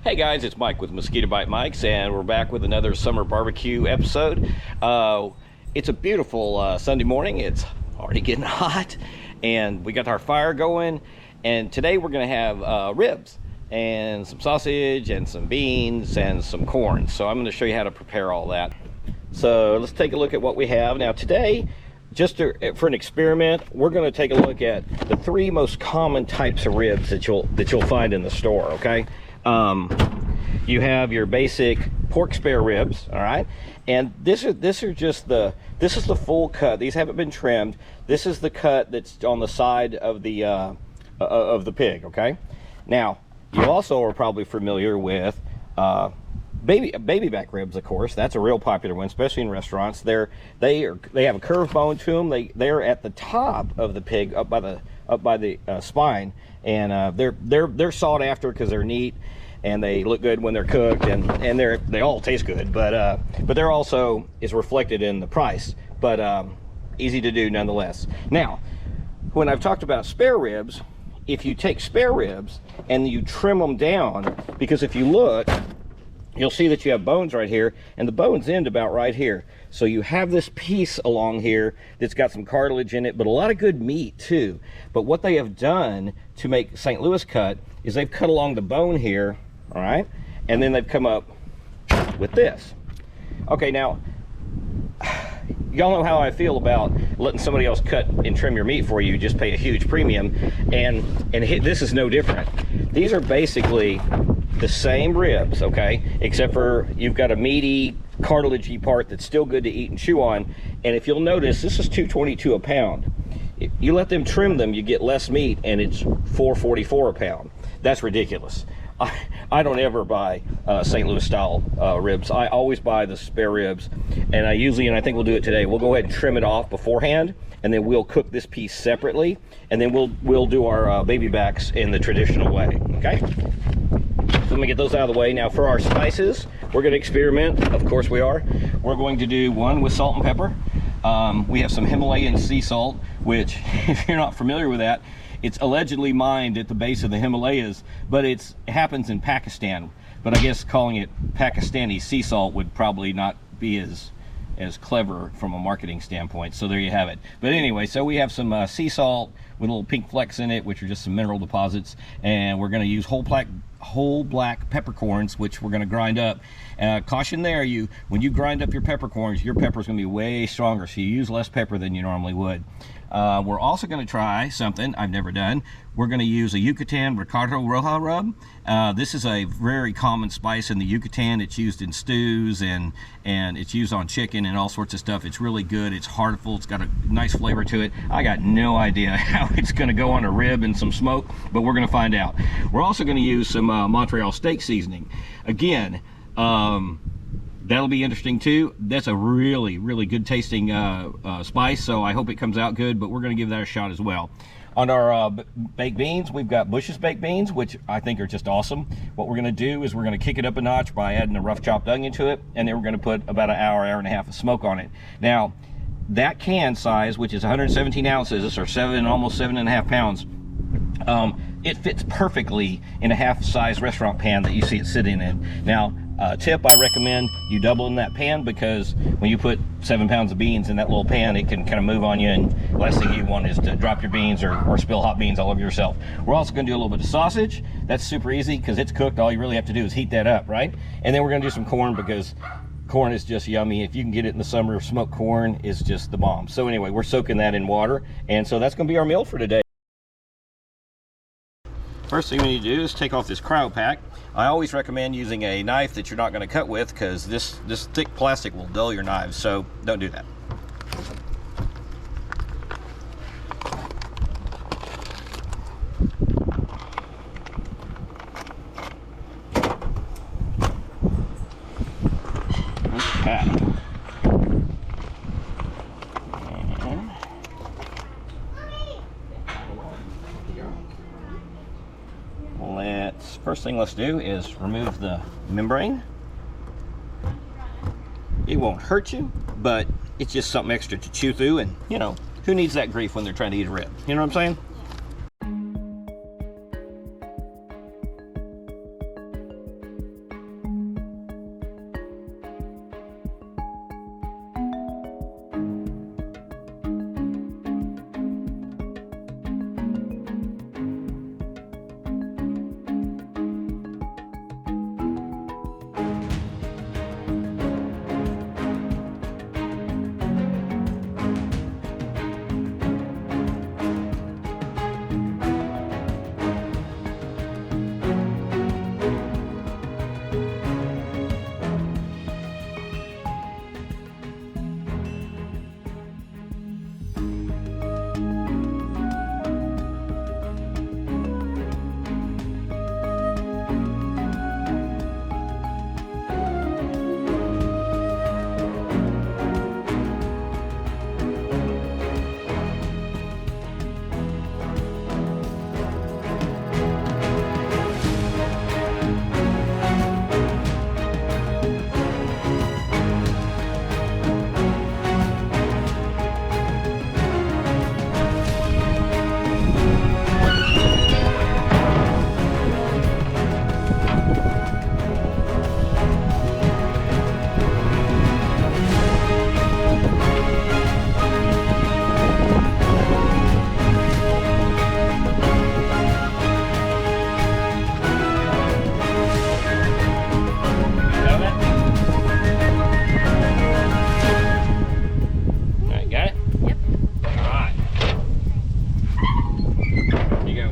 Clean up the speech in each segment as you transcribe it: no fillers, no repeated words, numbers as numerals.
Hey guys, it's Mike with Mosquito Bite Mikes, and we're back with another summer barbecue episode. It's a beautiful Sunday morning. It's already getting hot, and we got our fire going. And today we're going to have ribs and some sausage and some beans and some corn. So I'm going to show you how to prepare all that. So let's take a look at what we have now today. Just for an experiment, we're going to take a look at the 3 most common types of ribs that you'll find in the store. Okay. You have your basic pork spare ribs, all right, and this is the full cut. These haven't been trimmed. This is the cut that's on the side of the pig. Okay. Now you also are probably familiar with baby back ribs. Of course, that's a real popular one, especially in restaurants. They have a curved bone to them. They're at the top of the pig, up by the spine, and they're sought after because they're neat and they look good when they're cooked, and they all taste good, but they're also is reflected in the price, but easy to do nonetheless. Now, when I've talked about spare ribs, if you take spare ribs and you trim them down, because if you look, you'll see that you have bones right here, and the bones end about right here. So you have this piece along here that's got some cartilage in it, but a lot of good meat too. But what they have done to make St. Louis cut is they've cut along the bone here, all right? And then they've come up with this. Okay, now, y'all know how I feel about letting somebody else cut and trim your meat for you. You just pay a huge premium, and this is no different. These are basically the same ribs, okay, except for you've got a meaty, cartilagey part that's still good to eat and chew on. And if you'll notice, this is $2.22 a pound. If you let them trim them, you get less meat, and it's $4.44 a pound. That's ridiculous. I don't ever buy St. Louis style ribs. I always buy the spare ribs, and I think we'll do it today. We'll go ahead and trim it off beforehand, and then we'll cook this piece separately, and then we'll do our baby backs in the traditional way. Okay. So let me get those out of the way. Now for our spices, we're going to experiment. Of course we are. We're going to do one with salt and pepper. We have some Himalayan sea salt, which, if you're not familiar with that, it's allegedly mined at the base of the Himalayas, but it happens in Pakistan. But I guess calling it Pakistani sea salt would probably not be as clever from a marketing standpoint. So there you have it. But anyway, so we have some sea salt with little pink flecks in it, which are just some mineral deposits, and we're going to use whole black peppercorns, which we're going to grind up. Caution there, when you grind up your peppercorns, your pepper's going to be way stronger, so you use less pepper than you normally would. We're also going to try something I've never done. We're going to use a Yucatan Recado Rojo rub. This is a very common spice in the Yucatan. It's used in stews, and it's used on chicken and all sorts of stuff. It's really good. It's heartful. It's got a nice flavor to it. I got no idea how it's going to go on a rib and some smoke, but we're going to find out. We're also going to use some Montreal steak seasoning. Again, that'll be interesting too. That's a really, really good tasting spice, so I hope it comes out good, but we're going to give that a shot as well. On our baked beans, we've got Bush's baked beans, which I think are just awesome. What we're going to do is we're going to kick it up a notch by adding a rough chopped onion to it, and then we're going to put about an hour and a half of smoke on it. Now, that can size, which is 117 ounces, or almost 7.5 pounds, it fits perfectly in a half-size restaurant pan that you see it sitting in. Now, tip, I recommend you double in that pan, because when you put 7 pounds of beans in that little pan, it can kind of move on you, and the last thing you want is to drop your beans or spill hot beans all over yourself. We're also going to do a little bit of sausage. That's super easy because it's cooked. All you really have to do is heat that up, right? And then we're going to do some corn, because corn is just yummy. If you can get it in the summer, smoked corn is just the bomb. So anyway, we're soaking that in water, and so that's going to be our meal for today. First thing we need to do is take off this cryo pack. I always recommend using a knife that you're not going to cut with, because this thick plastic will dull your knives, so don't do that. Okay. First thing let's do is remove the membrane. It won't hurt you, but it's just something extra to chew through, and you know, who needs that grief when they're trying to eat a rib? You know what I'm saying?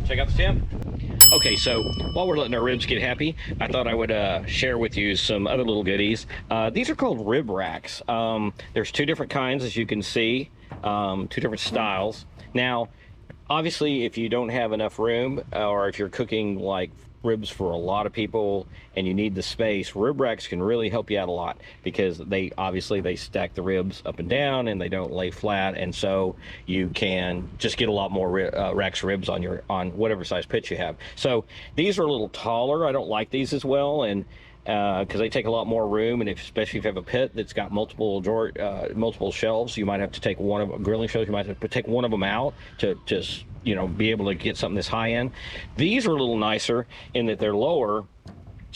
check out the temp. Okay, so while we're letting our ribs get happy, I thought I would share with you some other little goodies. These are called rib racks. There's two different kinds, as you can see, two different styles. Now, obviously, if you don't have enough room, or if you're cooking like ribs for a lot of people and you need the space, rib racks can really help you out a lot, because they stack the ribs up and down and they don't lay flat, and so you can just get a lot more racks of ribs on whatever size pit you have. So these are a little taller. I don't like these as well, and because they take a lot more room, and especially if you have a pit that's got multiple shelves, you might have to take grilling shelves, you might have to take one of them out to just, you know, be able to get something this high end. These are a little nicer in that they're lower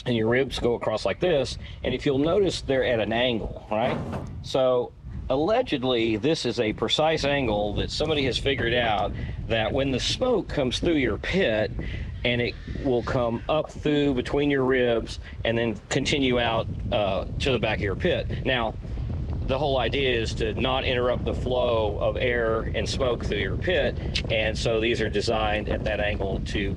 and your ribs go across like this, and if you'll notice, they're at an angle, right? So allegedly this is a precise angle that somebody has figured out, that when the smoke comes through your pit, and it will come up through between your ribs and then continue out to the back of your pit. Now, the whole idea is to not interrupt the flow of air and smoke through your pit, and so these are designed at that angle to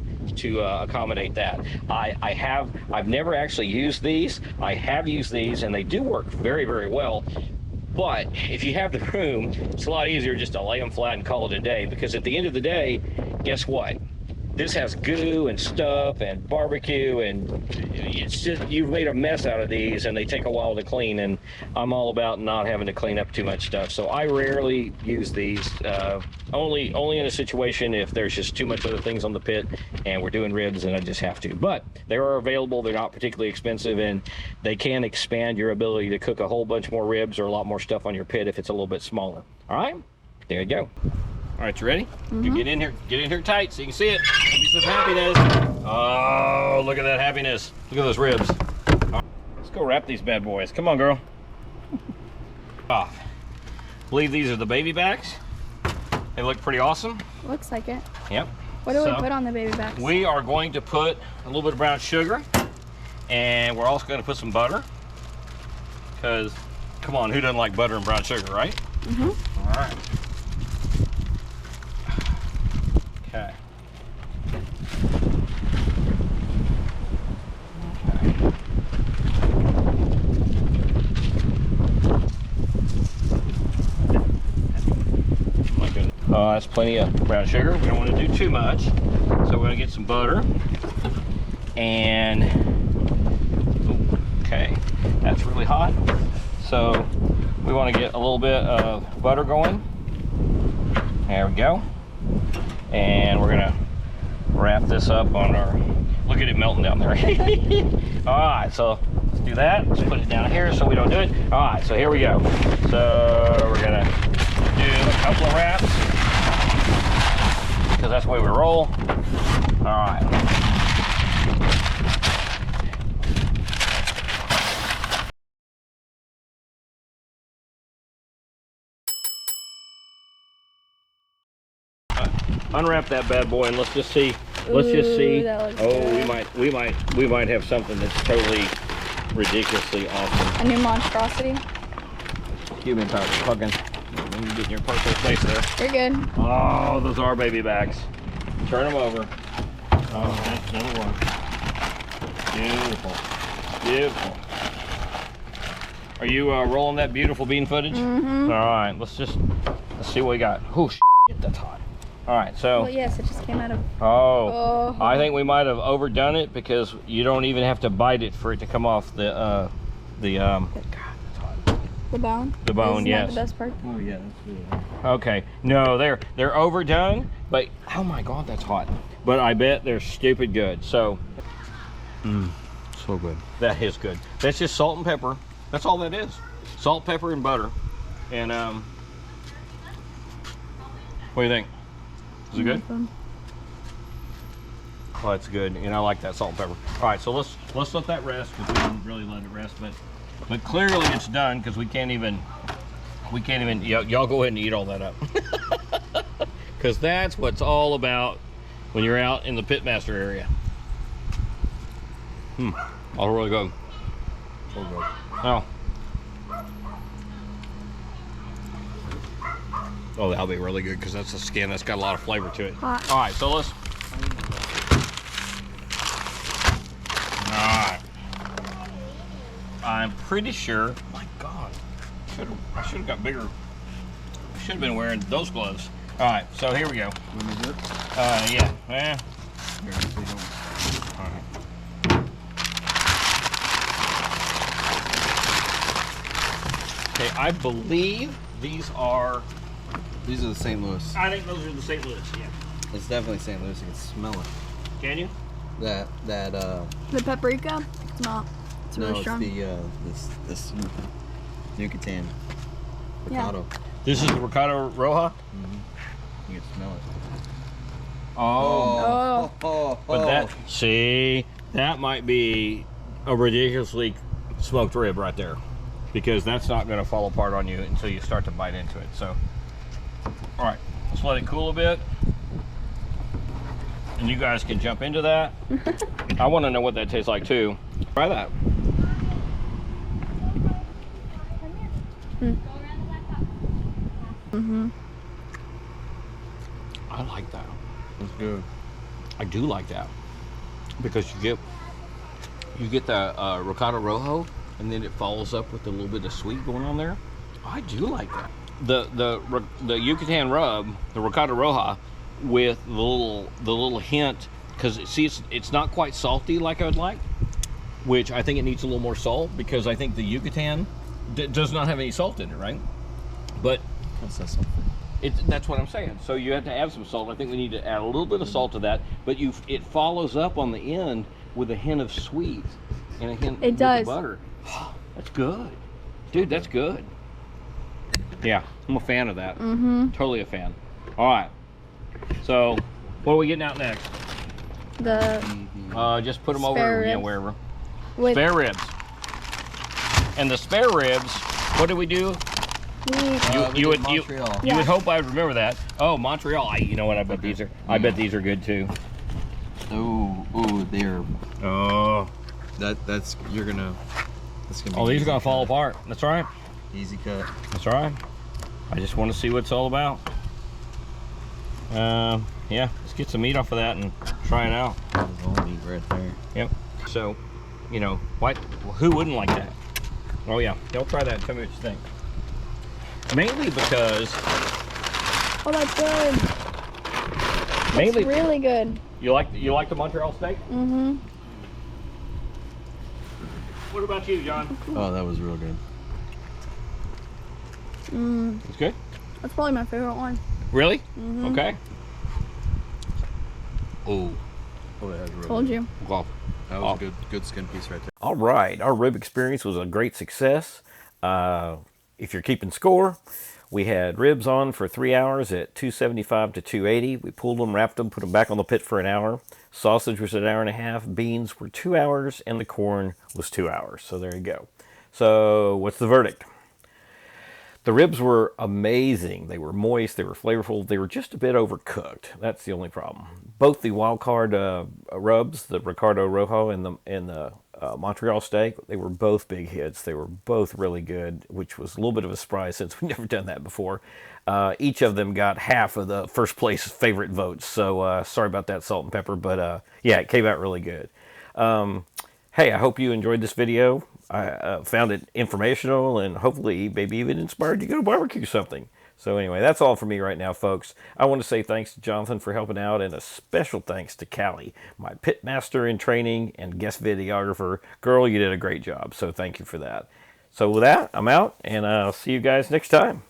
accommodate that. I've never actually used these. I have used these, and they do work very, very well. But if you have the room, it's a lot easier just to lay them flat and call it a day, because at the end of the day, guess what? This has goo and stuff and barbecue, and it's just, you've made a mess out of these, and they take a while to clean, and I'm all about not having to clean up too much stuff. So I rarely use these, only in a situation if there's just too much other things on the pit and we're doing ribs and I just have to. But they are available, they're not particularly expensive, and they can expand your ability to cook a whole bunch more ribs or a lot more stuff on your pit if it's a little bit smaller. All right, there you go. All right, you ready? You get in here tight so you can see it. Give me some happiness. Oh, look at that happiness. Look at those ribs. Right, let's go wrap these bad boys. Come on, girl. Off. I believe these are the baby backs. They look pretty awesome. Looks like it. Yep. What do we put on the baby backs? We are going to put a little bit of brown sugar, and we're also going to put some butter. Because, come on, who doesn't like butter and brown sugar, right? Mm-hmm. All right. Okay. Oh my goodness. That's plenty of brown sugar. We don't want to do too much. So we're going to get some butter. And, okay, that's really hot. So we want to get a little bit of butter going. There we go. And we're gonna wrap this up on our, look at it melting down there. All right, so let's do that. Let's put it down here so we don't do it. All right, so here we go. So we're gonna do a couple of wraps, because that's the way we roll. All right. Unwrap that bad boy and let's just see. Let's just see. Oh, good. we might have something that's totally ridiculously awesome. A new monstrosity. Excuse me, Tyler. Fucking. You get in your personal space there. You're good. Oh, those are baby backs. Turn them over. Oh, that's another one. Beautiful. Beautiful. Are you rolling that beautiful bean footage? Mm-hmm. All right, let's see what we got. Oh, shit, that's hot. All right, so. Well, yes, it just came out of. Oh, I think we might have overdone it, because you don't even have to bite it for it to come off the God, that's hot. The bone. The bone, yes. Isn't that the best part? Oh yeah, that's really hot. Okay, no, they're overdone, but oh my God, that's hot. But I bet they're stupid good. So, so good. That is good. That's just salt and pepper. That's all that is. Salt, pepper, and butter. And what do you think? Is it good? Oh, it's good, and I like that salt and pepper. All right, so let's let that rest, because we didn't really let it rest, but clearly it's done, because we can't even. Y'all go ahead and eat all that up, because that's what's all about when you're out in the pitmaster area. All really good. So good. Now. Oh, that'll be really good, because that's a skin that's got a lot of flavor to it. Hot. All right, so let's I'm pretty sure. My God, I should have got bigger. I should have been wearing those gloves. All right, so here we go. Let me do it. Yeah. Here, all right. Okay, I believe these are. These are the St. Louis. I think those are the St. Louis. Yeah. It's definitely St. Louis. You can smell it. Can you? The paprika? It's not. It's really strong. It's this Yucatan Recado. This is the Recado Rojo? Mm-hmm. You can smell it. Oh. But that might be a ridiculously smoked rib right there, because that's not going to fall apart on you until you start to bite into it. So, all right, let's let it cool a bit, and you guys can jump into that. I want to know what that tastes like too. Try that. I like that. It's good. I do like that, because you get the Recado Rojo, and then it follows up with a little bit of sweet going on there. I do like that. The Yucatan rub, the Recado Rojo, with the little hint, because it's not quite salty like I would like, which I think it needs a little more salt, because I think the Yucatan does not have any salt in it, right? But What's that something? that's what I'm saying. So you have to add some salt. I think we need to add a little bit of salt to that, but it follows up on the end with a hint of sweet and a hint with the butter. That's good, dude. That's good. Yeah, I'm a fan of that. Totally a fan. All right. So, what are we getting out next? Just put them over, wherever. SpareRibs. And the SpareRibs, what did we do? You would hope I would remember that. Oh, Montreal. You know what? I bet these are. I bet these are good too. Oh, they're. Oh. That's you're gonna. That's gonna be. Oh, these are gonna fall apart. That's right. Easy cut. That's right. I just want to see what it's all about. Yeah, let's get some meat off of that and try it out. There's all meat right there. Yep. So, what? Who wouldn't like that? Oh yeah, they'll try that and tell me what you think. Mainly because. Oh, that's good. Mainly. That's really good. You like the Montreal steak? Mm-hmm. What about you, John? Oh, that was real good. It's good? That's probably my favorite one. Really? Mm-hmm. Okay. Oh, that was real Told good. you. Wow. That was a good skin piece right there. All right, our rib experience was a great success. If you're keeping score, we had ribs on for 3 hours at 275 to 280. We pulled them, wrapped them, put them back on the pit for an hour. Sausage was an hour and a half. Beans were 2 hours, and the corn was 2 hours. So there you go. So what's the verdict? The ribs were amazing. They were moist. They were flavorful. They were just a bit overcooked. That's the only problem. Both the wild card rubs, the Recado Rojo and the Montreal steak, they were both big hits. They were both really good, which was a little bit of a surprise since we've never done that before. Each of them got half of the first place favorite votes. So sorry about that, salt and pepper, but yeah, it came out really good. Hey, I hope you enjoyed this video. I found it informational and hopefully maybe even inspired you to go barbecue something. So anyway, that's all for me right now, folks. I want to say thanks to Jonathan for helping out, and a special thanks to Callie, my pit master in training and guest videographer. Girl, you did a great job, so thank you for that. So with that, I'm out, and I'll see you guys next time.